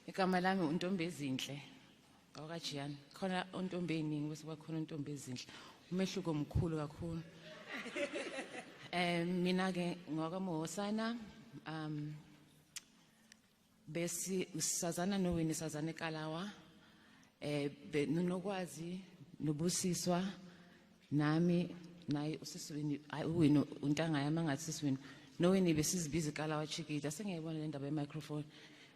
Igama lami uNtombi Ezinhle okaJiyani. Khona uNtombi eziningi bese kukhona uNtombi Ezinhle. Umehluko omkhulu kakhulu. Mina ke ngokaMhosana bese sazana noWinnie sazana eKalawa. Nokwazi nobusiswa nami naye usisiwini uWinnie untanga yami angathi sisiwini. NoWinnie besizibiza eKalawa Chikita sengiyibona le ndaba ye-microphone.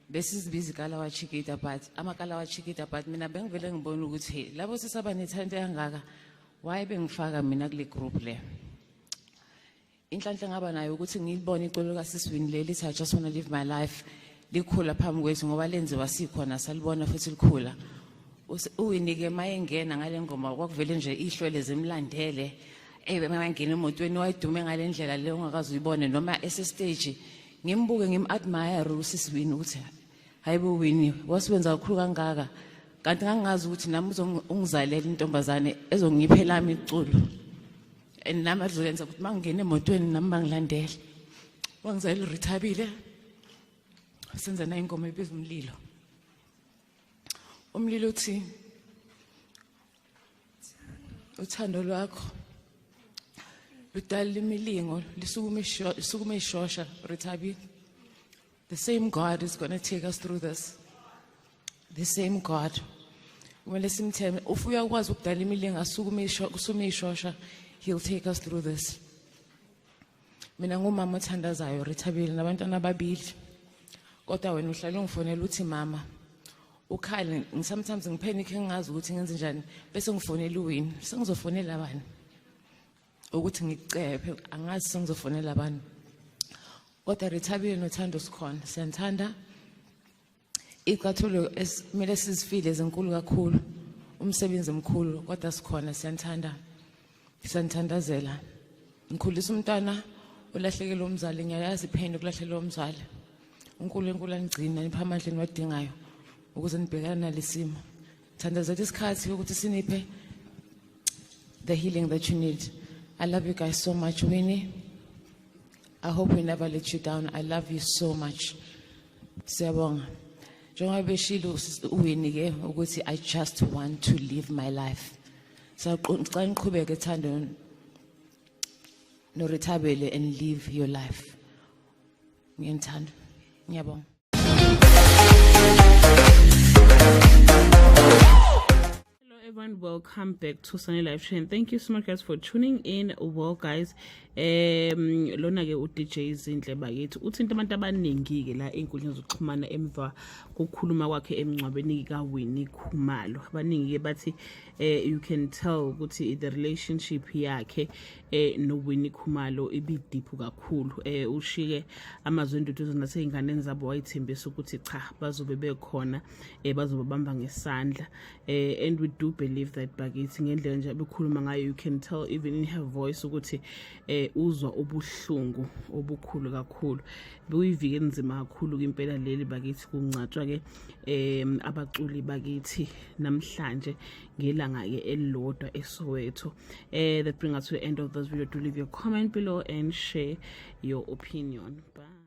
Besizibiza eKalawa Chikita but amakalawa Chikita but mina bengivele ngibona ukuthi labo sisaba nethente kangaka why bengifaka mina kule group le. Inhlanhla ngaba nayo ukuthi ngilibone icolo kaSiswini leli I just want to live my life likhula phambi kwethu ngoba lenziwa sikhona salibona futhi likhula. uWinnie ke mayengena ngale ngoma kwakuvele nje ihlwele zemlandele mangena emotweni wayidume ngale ndlela le ongakazi uyibone noma stage ngimbuke ngim-admire uSiswini ukuthi hayibo Winnie wasibenza kakhulu kangaka kanti ngangazi ukuthi nami ungizalela intombazane ezongiphe lami iculo nami azoyenza ukuthi mangena emotweni nami bangilandele wangizalela uRithabile senza na ingoma ebiza umlilo. Umlilo uthi uthando lwakho ludala imilingo lisukume ishosha Rithabile. The same God is going to take us through this. The same God. Kumele simthembe if uyakwazi ukudala imilingo asukume ishosha, he'll take us through this. Mina ngumama othandazayo Rithabile nabantwana ababili. Kodwa wena uhlala ungifonela uthi mama ukhali sometimes ngipanic ngingazi ukuthi ngenze njani bese ngifonela uWinnie sengizofonela abani ukuthi ngicephe angazi sengizofonela abani. Kodwa Rithabile nothando sikhona siyanthanda icathulo esimele sizifile ezinkulu kakhulu umsebenzi omkhulu kodwa sikhona siyanthanda siyanthandazela. Ngikhulisa umntwana ulahlekele umzali ngiyayazi ipheni ukulahlekelwa umzali. uNkulunkulu angigcina nipha amandla enwadingayo ukuze nibhekane nalesimo. Thandazela isikhathi ukuthi siniphe the healing that you need. I love you guys so much Winnie. I hope we never let you down. I love you so much. Siyabonga. Njengoba beshilo uWinnie ke ukuthi I just want to live my life. Saqhubeka ngiqhubeke ethando noRithabile and live your life. Ngiyithanda. Ngiyabonga. Hello everyone, welcome back to Sunny Live Chain. Thank you so much guys for tuning in. Well guys, lona ke uDJ Zinhle bakithi uthi into abantu abaningi ke la enkundleni zokuxhumana emva kokukhuluma kwakhe emncwabeni kaWinnie Khumalo. Abaningi ke bathi you can tell ukuthi the relationship yakhe noWinnie Khumalo ibi deep kakhulu. Ushike amazwi enduduzo naseyinganeni zabo wayithembisa ukuthi cha bazobe bekhona bazobamba ngesandla and we do believe that bakithi ngendlela nje bekhuluma ngayo you can tell even in her voice ukuthi uzwa ubuhlungu obukhulu kakhulu. Buyivike nzima kakhulu impela leli bakithi kuncatshwa ke abaculi bakithi namhlanje ngelanga ke elilodwa eSoweto. That brings us to the end of this video. Do leave your comment below and share your opinion. Bye.